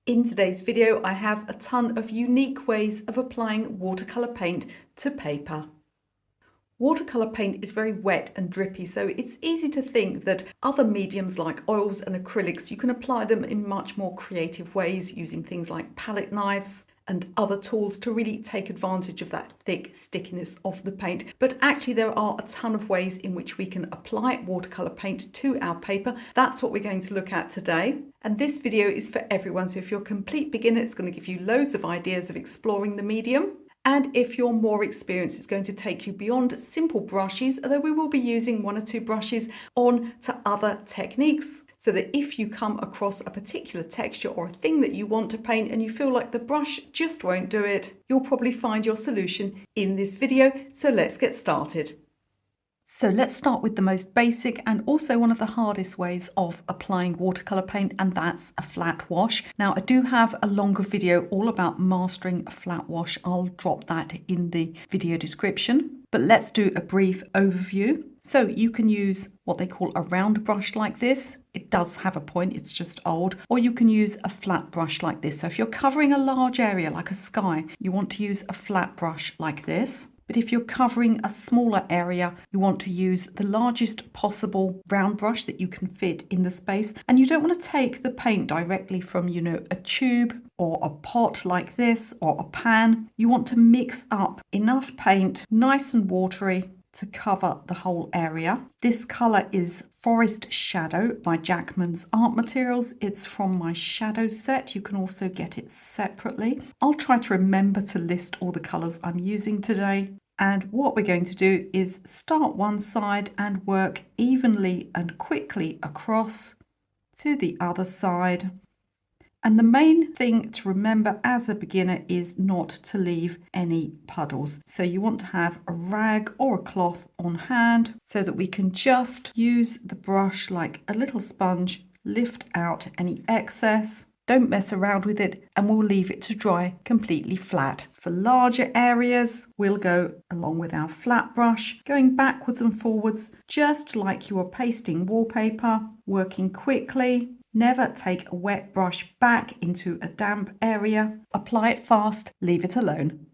In today's video, I have a ton of unique ways of applying watercolor paint to paper. Watercolor paint is very wet and drippy, so it's easy to think that other mediums like oils and acrylics, you can apply them in much more creative ways using things like palette knives and other tools to really take advantage of that thick stickiness of the paint. But actually there are a ton of ways in which we can apply watercolor paint to our paper. That's what we're going to look at today. And this video is for everyone. So if you're a complete beginner, it's going to give you loads of ideas of exploring the medium. And if you're more experienced, it's going to take you beyond simple brushes, although we will be using one or two brushes on to other techniques. So that if you come across a particular texture or a thing that you want to paint and you feel like the brush just won't do it, you'll probably find your solution in this video. So let's get started. So let's start with the most basic and also one of the hardest ways of applying watercolor paint, and that's a flat wash. Now I do have a longer video all about mastering a flat wash. I'll drop that in the video description, but let's do a brief overview. So you can use what they call a round brush like this. It does have a point, it's just old. Or you can use a flat brush like this. So if you're covering a large area like a sky, you want to use a flat brush like this. But if you're covering a smaller area, you want to use the largest possible round brush that you can fit in the space. And you don't want to take the paint directly from, a tube or a pot like this or a pan. You want to mix up enough paint, nice and watery, to cover the whole area. This colour is Forest Shadow by Jackman's Art Materials. It's from my shadow set. You can also get it separately. I'll try to remember to list all the colours I'm using today. And what we're going to do is start one side and work evenly and quickly across to the other side. And the main thing to remember as a beginner is not to leave any puddles. So you want to have a rag or a cloth on hand so that we can just use the brush like a little sponge, lift out any excess. Don't mess around with it, and we'll leave it to dry completely flat. For larger areas, we'll go along with our flat brush, going backwards and forwards, just like you are pasting wallpaper, working quickly. Never take a wet brush back into a damp area. Apply it fast, leave it alone.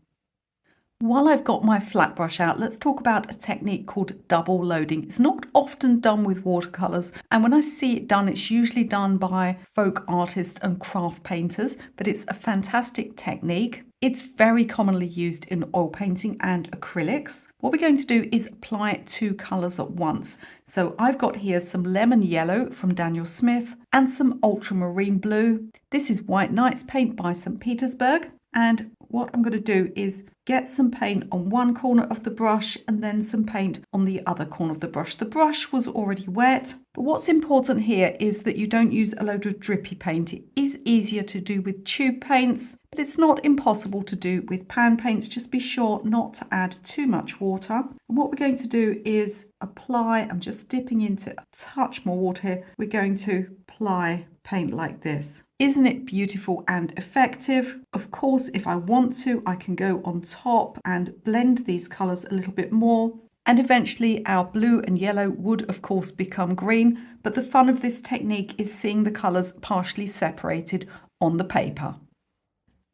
While I've got my flat brush out, let's talk about a technique called double loading. It's not often done with watercolours, and when I see it done, it's usually done by folk artists and craft painters, but it's a fantastic technique. It's very commonly used in oil painting and acrylics. What we're going to do is apply two colours at once. So I've got here some lemon yellow from Daniel Smith and some ultramarine blue. This is White Nights paint by St. Petersburg. And what I'm going to do is get some paint on one corner of the brush and then some paint on the other corner of the brush. The brush was already wet, but what's important here is that you don't use a load of drippy paint. It is easier to do with tube paints, but it's not impossible to do with pan paints. Just be sure not to add too much water. And what we're going to do is apply, I'm just dipping into a touch more water here. We're going to apply paint like this. Isn't it beautiful and effective? Of course, if I want to, I can go on top and blend these colours a little bit more. And eventually our blue and yellow would of course become green, but the fun of this technique is seeing the colours partially separated on the paper.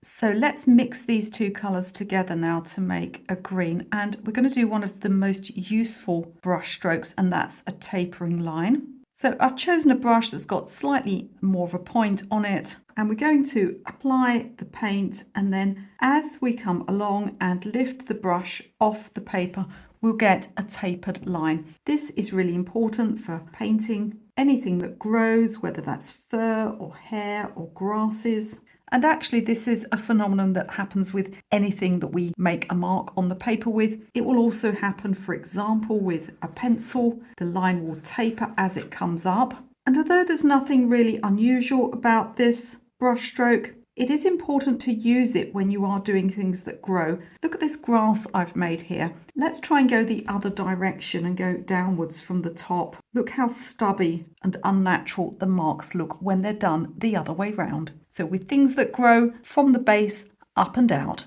So let's mix these two colours together now to make a green, and we're going to do one of the most useful brush strokes, and that's a tapering line. So I've chosen a brush that's got slightly more of a point on it, and we're going to apply the paint, and then as we come along and lift the brush off the paper, we'll get a tapered line. This is really important for painting anything that grows, whether that's fur or hair or grasses. And actually this is a phenomenon that happens with anything that we make a mark on the paper with. It will also happen, for example, with a pencil. The line will taper as it comes up. And although there's nothing really unusual about this brush stroke, it is important to use it when you are doing things that grow. Look at this grass I've made here. Let's try and go the other direction and go downwards from the top. Look how stubby and unnatural the marks look when they're done the other way round. So with things that grow from the base up and out.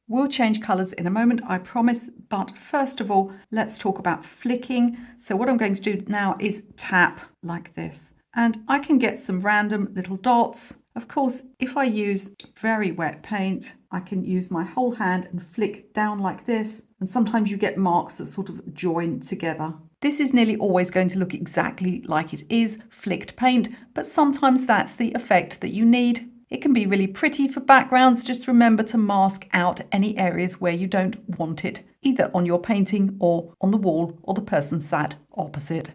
We'll change colours in a moment, I promise, but first of all, let's talk about flicking. So what I'm going to do now is tap like this. And I can get some random little dots, Of course, if I use very wet paint, I can use my whole hand and flick down like this, and sometimes you get marks that sort of join together. This is nearly always going to look exactly like it is flicked paint, but sometimes that's the effect that you need. It can be really pretty for backgrounds. Just remember to mask out any areas where you don't want it, either on your painting or on the wall or the person sat opposite.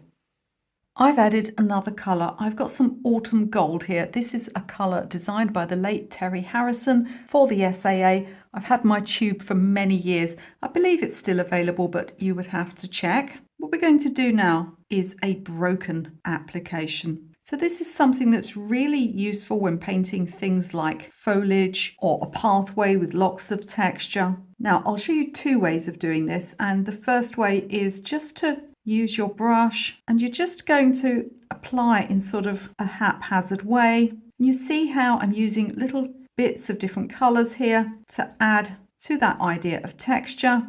I've added another colour. I've got some autumn gold here. This is a colour designed by the late Terry Harrison for the SAA. I've had my tube for many years. I believe it's still available, but you would have to check. What we're going to do now is a broken application. So this is something that's really useful when painting things like foliage or a pathway with lots of texture. Now, I'll show you two ways of doing this, and the first way is just to use your brush, and you're just going to apply in sort of a haphazard way. You see how I'm using little bits of different colours here to add to that idea of texture.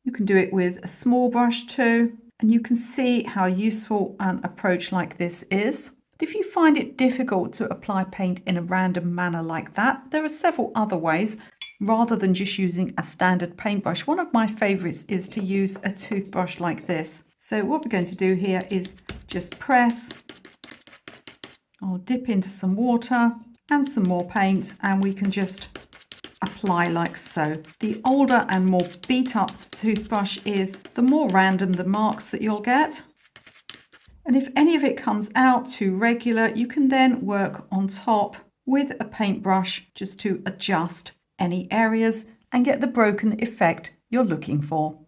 You can do it with a small brush too, and you can see how useful an approach like this is. But if you find it difficult to apply paint in a random manner like that, there are several other ways. Rather than just using a standard paintbrush, one of my favourites is to use a toothbrush like this. So what we're going to do here is just press. I'll dip into some water and some more paint, and we can just apply like so. The older and more beat up the toothbrush is, the more random the marks that you'll get. And if any of it comes out too regular, you can then work on top with a paintbrush just to adjust any areas and get the broken effect you're looking for.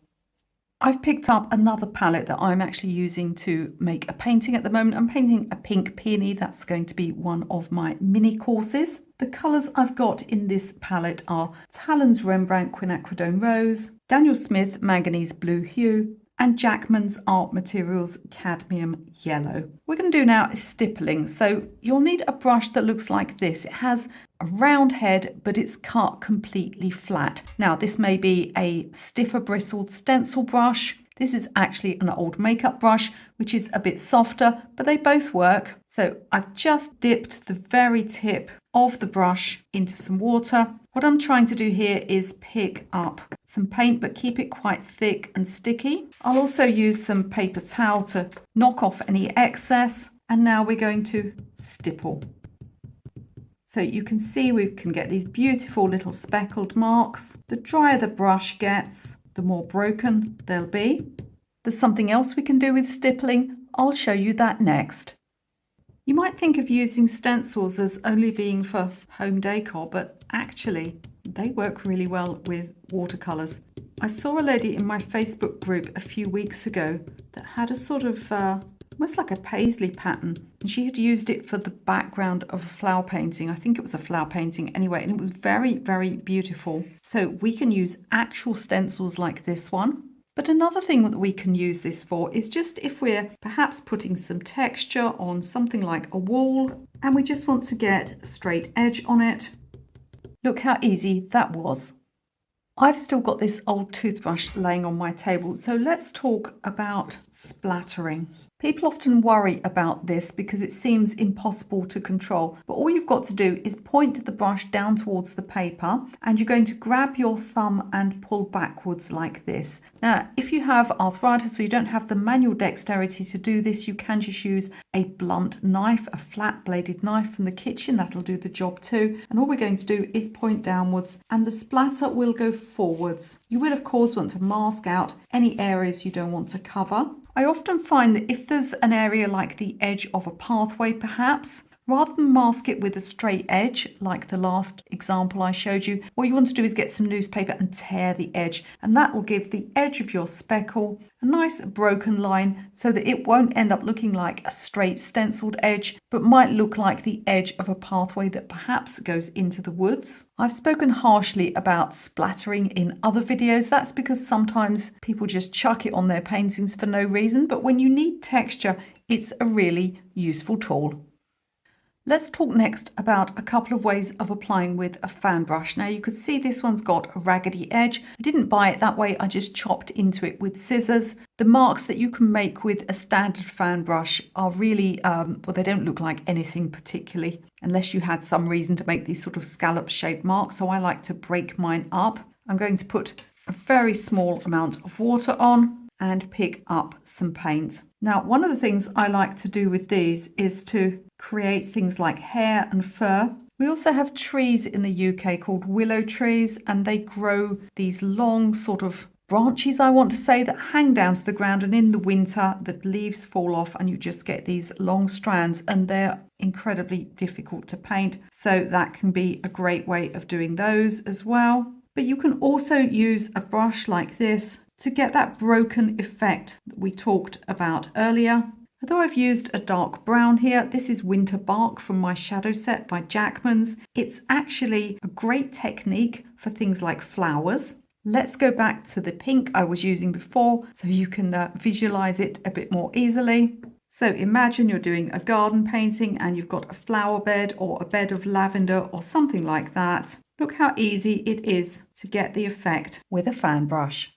I've picked up another palette that I'm actually using to make a painting at the moment. I'm painting a pink peony. That's going to be one of my mini courses. The colours I've got in this palette are Talens Rembrandt Quinacridone Rose, Daniel Smith Manganese Blue Hue, and Jackman's Art Materials Cadmium Yellow. What we're going to do now is stippling. So you'll need a brush that looks like this. It has a round head, but it's cut completely flat. Now, this may be a stiffer bristled stencil brush. This is actually an old makeup brush, which is a bit softer, but they both work. So I've just dipped the very tip of the brush into some water. What I'm trying to do here is pick up some paint, but keep it quite thick and sticky. I'll also use some paper towel to knock off any excess. And now we're going to stipple. So you can see we can get these beautiful little speckled marks. The drier the brush gets, the more broken they'll be. There's something else we can do with stippling. I'll show you that next. You might think of using stencils as only being for home decor, but actually they work really well with watercolours. I saw a lady in my Facebook group a few weeks ago that had a sort of almost like a paisley pattern, and she had used it for the background of a flower painting. I think it was a flower painting anyway, and it was very, very beautiful. So we can use actual stencils like this one. But another thing that we can use this for is just if we're perhaps putting some texture on something like a wall and we just want to get a straight edge on it. Look how easy that was. I've still got this old toothbrush laying on my table, so let's talk about splattering. People often worry about this because it seems impossible to control, but all you've got to do is point the brush down towards the paper, and you're going to grab your thumb and pull backwards like this. Now, if you have arthritis or you don't have the manual dexterity to do this, you can just use a blunt knife, a flat bladed knife from the kitchen. That'll do the job too. And all we're going to do is point downwards, and the splatter will go forwards. You will of course want to mask out any areas you don't want to cover. I often find that if there's an area like the edge of a pathway perhaps, rather than mask it with a straight edge like the last example I showed you, what you want to do is get some newspaper and tear the edge, and that will give the edge of your speckle a nice broken line so that it won't end up looking like a straight stenciled edge, but might look like the edge of a pathway that perhaps goes into the woods. I've spoken harshly about splattering in other videos. That's because sometimes people just chuck it on their paintings for no reason, but when you need texture, it's a really useful tool. Let's talk next about a couple of ways of applying with a fan brush. Now you could see this one's got a raggedy edge. I didn't buy it that way, I just chopped into it with scissors. The marks that you can make with a standard fan brush are really, well, they don't look like anything particularly, unless you had some reason to make these sort of scallop shaped marks. So I like to break mine up. I'm going to put a very small amount of water on and pick up some paint. Now, one of the things I like to do with these is to create things like hair and fur. We also have trees in the UK called willow trees, and they grow these long sort of branches, I want to say, that hang down to the ground, and in the winter the leaves fall off and you just get these long strands, and they're incredibly difficult to paint. So that can be a great way of doing those as well. But you can also use a brush like this to get that broken effect that we talked about earlier. Although I've used a dark brown here, this is Winter Bark from my shadow set by Jackman's. It's actually a great technique for things like flowers. Let's go back to the pink I was using before so you can visualize it a bit more easily. So imagine you're doing a garden painting and you've got a flower bed or a bed of lavender or something like that. Look how easy it is to get the effect with a fan brush.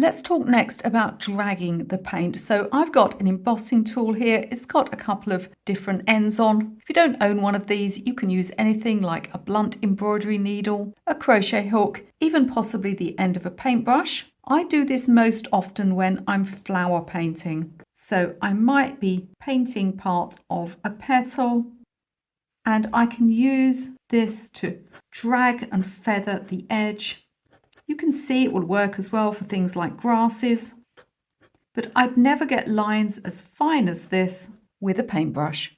Let's talk next about dragging the paint. So I've got an embossing tool here. It's got a couple of different ends on. If you don't own one of these, you can use anything like a blunt embroidery needle, a crochet hook, even possibly the end of a paintbrush. I do this most often when I'm flower painting. So I might be painting part of a petal, and I can use this to drag and feather the edge. You can see it will work as well for things like grasses, but I'd never get lines as fine as this with a paintbrush.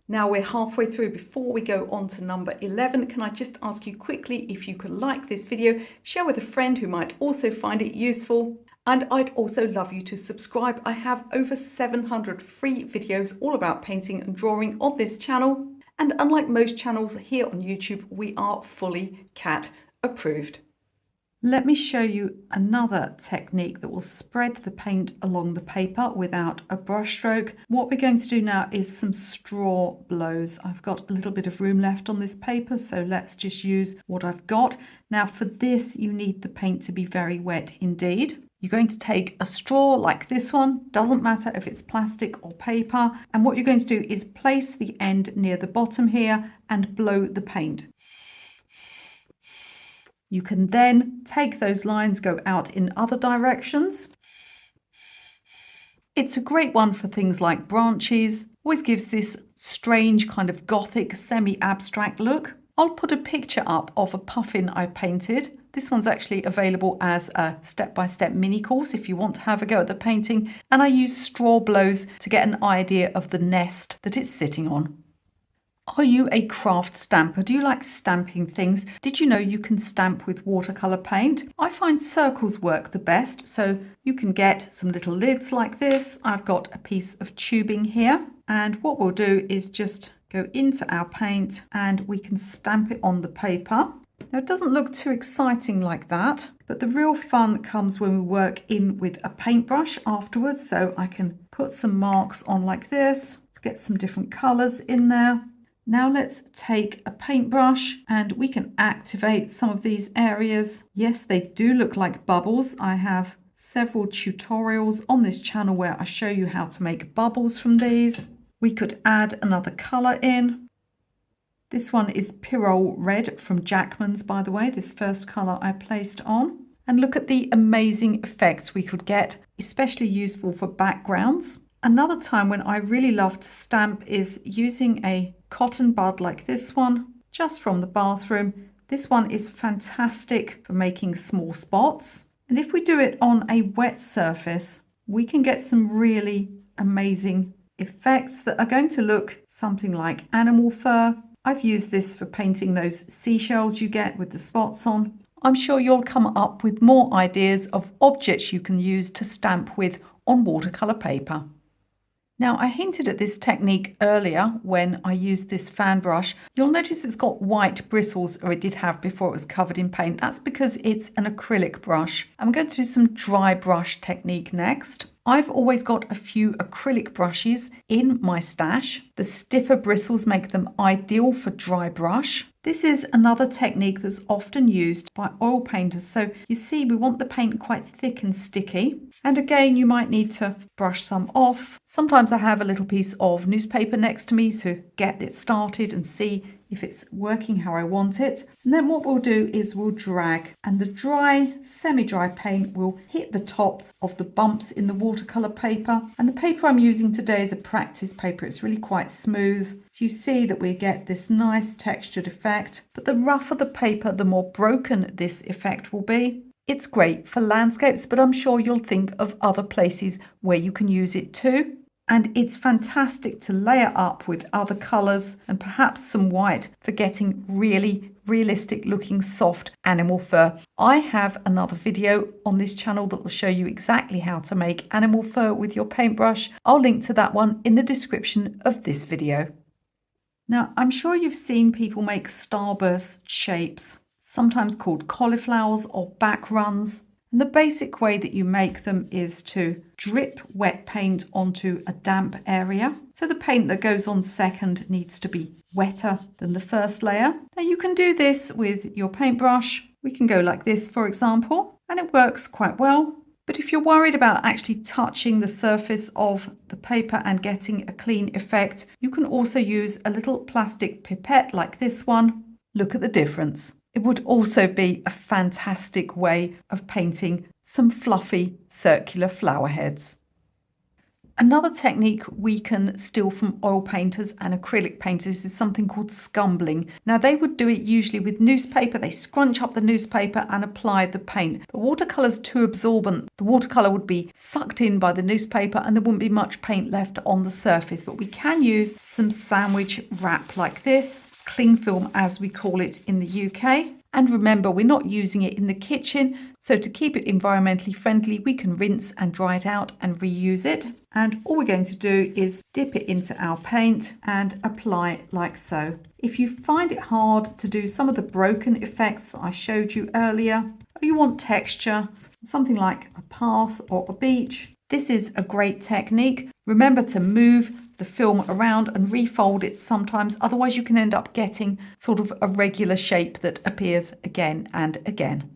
Now we're halfway through. Before we go on to number 11, can I just ask you quickly if you could like this video, share with a friend who might also find it useful. And I'd also love you to subscribe. I have over 700 free videos all about painting and drawing on this channel. And unlike most channels here on YouTube, we are fully cat approved. Let me show you another technique that will spread the paint along the paper without a brush stroke. What we're going to do now is some straw blows. I've got a little bit of room left on this paper, so let's just use what I've got. Now for this, you need the paint to be very wet indeed. You're going to take a straw like this one, doesn't matter if it's plastic or paper, and what you're going to do is place the end near the bottom here and blow the paint. You can then take those lines, go out in other directions. It's a great one for things like branches. Always gives this strange kind of gothic semi-abstract look. I'll put a picture up of a puffin I painted. This one's actually available as a step-by-step mini course if you want to have a go at the painting. And I use straw blows to get an idea of the nest that it's sitting on. Are you a craft stamper? Do you like stamping things? Did you know you can stamp with watercolor paint? I find circles work the best, so you can get some little lids like this. I've got a piece of tubing here, and what we'll do is just go into our paint and we can stamp it on the paper. Now it doesn't look too exciting like that, but the real fun comes when we work in with a paintbrush afterwards. So I can put some marks on like this. Let's get some different colors in there. Now let's take a paintbrush and we can activate some of these areas. Yes, they do look like bubbles. I have several tutorials on this channel where I show you how to make bubbles from these. We could add another color in. This one is Pyrrole Red from Jackman's, by the way, this first color I placed on. And look at the amazing effects we could get, especially useful for backgrounds. Another time when I really love to stamp is using a cotton bud like this one, just from the bathroom. This one is fantastic for making small spots. And if we do it on a wet surface, we can get some really amazing effects that are going to look something like animal fur. I've used this for painting those seashells you get with the spots on. I'm sure you'll come up with more ideas of objects you can use to stamp with on watercolor paper. Now, I hinted at this technique earlier when I used this fan brush. You'll notice it's got white bristles, or it did have before it was covered in paint. That's because it's an acrylic brush. I'm going to do some dry brush technique next. I've always got a few acrylic brushes in my stash. The stiffer bristles make them ideal for dry brush. This is another technique that's often used by oil painters. So you see, we want the paint quite thick and sticky. And again, you might need to brush some off. Sometimes I have a little piece of newspaper next to me to get it started and see if it's working how I want it. And then what we'll do is we'll drag, and the dry, semi-dry paint will hit the top of the bumps in the watercolor paper. And the paper I'm using today is a practice paper. It's really quite smooth. So you see that we get this nice textured effect, but the rougher the paper, the more broken this effect will be. It's great for landscapes, but I'm sure you'll think of other places where you can use it too. And it's fantastic to layer up with other colours and perhaps some white for getting really realistic looking soft animal fur. I have another video on this channel that will show you exactly how to make animal fur with your paintbrush. I'll link to that one in the description of this video. Now, I'm sure you've seen people make starburst shapes, sometimes called cauliflowers or back runs. And the basic way that you make them is to drip wet paint onto a damp area. So the paint that goes on second needs to be wetter than the first layer. Now you can do this with your paintbrush. We can go like this, for example, and it works quite well. But if you're worried about actually touching the surface of the paper and getting a clean effect, you can also use a little plastic pipette like this one. Look at the difference. It would also be a fantastic way of painting some fluffy circular flower heads. Another technique we can steal from oil painters and acrylic painters is something called scumbling. Now they would do it usually with newspaper. They scrunch up the newspaper and apply the paint. The watercolour's too absorbent. The watercolour would be sucked in by the newspaper and there wouldn't be much paint left on the surface. But we can use some sandwich wrap like this. Cling film as we call it in the UK. And remember, we're not using it in the kitchen, so to keep it environmentally friendly, we can rinse and dry it out and reuse it. And all we're going to do is dip it into our paint and apply it like so. If you find it hard to do some of the broken effects that I showed you earlier, or you want texture, something like a path or a beach, this is a great technique. Remember to move the film around and refold it sometimes, otherwise you can end up getting sort of a regular shape that appears again and again.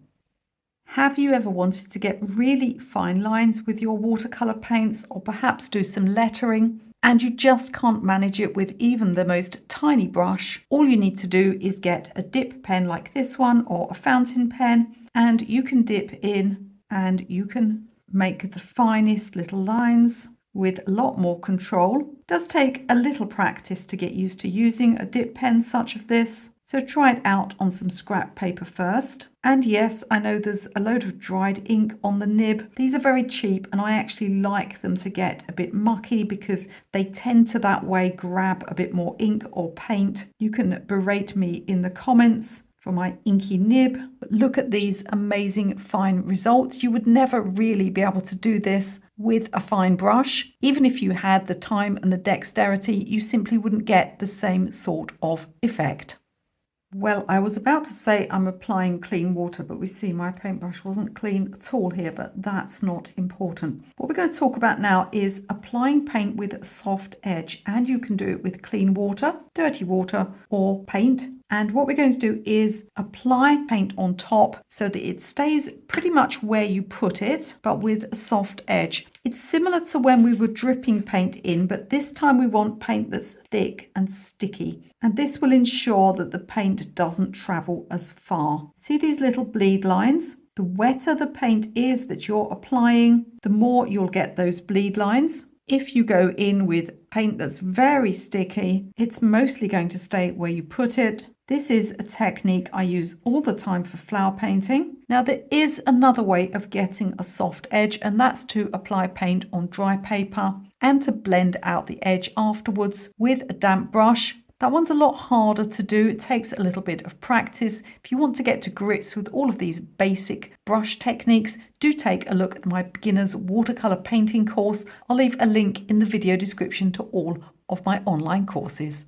Have you ever wanted to get really fine lines with your watercolor paints, or perhaps do some lettering, and you just can't manage it with even the most tiny brush? All you need to do is get a dip pen like this one or a fountain pen, and you can dip in and you can make the finest little lines with a lot more control. It does take a little practice to get used to using a dip pen such as this, so try it out on some scrap paper first. And yes, I know there's a load of dried ink on the nib. These are very cheap and I actually like them to get a bit mucky because they tend to that way grab a bit more ink or paint. You can berate me in the comments for my inky nib. But look at these amazing fine results. You would never really be able to do this with a fine brush. Even if you had the time and the dexterity, you simply wouldn't get the same sort of effect. Well, I was about to say I'm applying clean water, but we see my paintbrush wasn't clean at all here, but that's not important. What we're going to talk about now is applying paint with a soft edge, and you can do it with clean water, dirty water, or paint. And what we're going to do is apply paint on top so that it stays pretty much where you put it, but with a soft edge. It's similar to when we were dripping paint in, but this time we want paint that's thick and sticky. And this will ensure that the paint doesn't travel as far. See these little bleed lines? The wetter the paint is that you're applying, the more you'll get those bleed lines. If you go in with paint that's very sticky, it's mostly going to stay where you put it. This is a technique I use all the time for flower painting. Now there is another way of getting a soft edge, and that's to apply paint on dry paper and to blend out the edge afterwards with a damp brush. That one's a lot harder to do. It takes a little bit of practice. If you want to get to grips with all of these basic brush techniques, do take a look at my beginner's watercolor painting course. I'll leave a link in the video description to all of my online courses.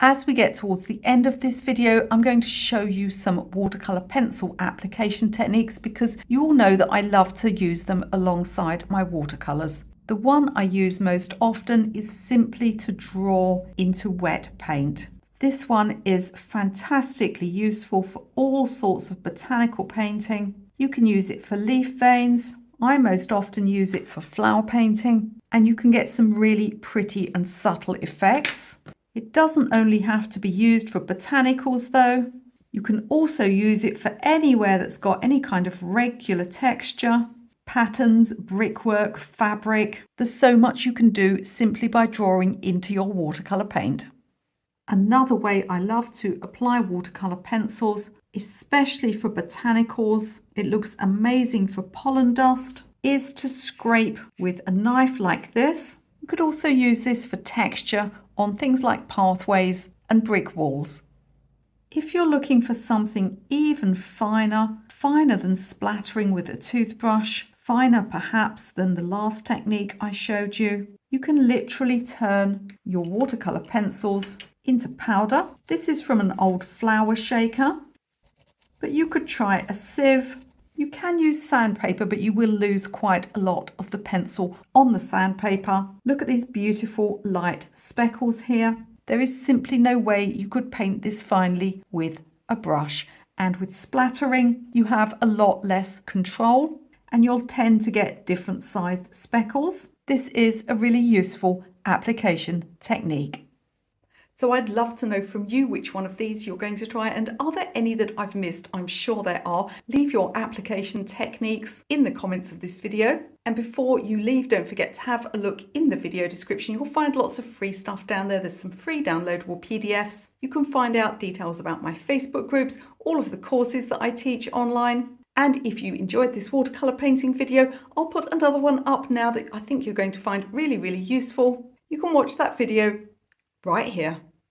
As we get towards the end of this video, I'm going to show you some watercolor pencil application techniques because you all know that I love to use them alongside my watercolors. The one I use most often is simply to draw into wet paint. This one is fantastically useful for all sorts of botanical painting. You can use it for leaf veins. I most often use it for flower painting, and you can get some really pretty and subtle effects. It doesn't only have to be used for botanicals though. You can also use it for anywhere that's got any kind of regular texture. Patterns, brickwork, fabric. There's so much you can do simply by drawing into your watercolor paint. Another way I love to apply watercolor pencils, especially for botanicals, it looks amazing for pollen dust, is to scrape with a knife like this. You could also use this for texture on things like pathways and brick walls. If you're looking for something even finer than splattering with a toothbrush, finer perhaps than the last technique I showed you, you can literally turn your watercolor pencils into powder. This is from an old flour shaker, but you could try a sieve. You can use sandpaper, but you will lose quite a lot of the pencil on the sandpaper. Look at these beautiful light speckles here. There is simply no way you could paint this finely with a brush. And with splattering, you have a lot less control and you'll tend to get different sized speckles. This is a really useful application technique. So I'd love to know from you which one of these you're going to try, and are there any that I've missed? I'm sure there are. Leave your application techniques in the comments of this video. And before you leave, don't forget to have a look in the video description. You'll find lots of free stuff down there. There's some free downloadable PDFs. You can find out details about my Facebook groups, all of the courses that I teach online. And if you enjoyed this watercolor painting video, I'll put another one up now that I think you're going to find really, really useful. You can watch that video right here.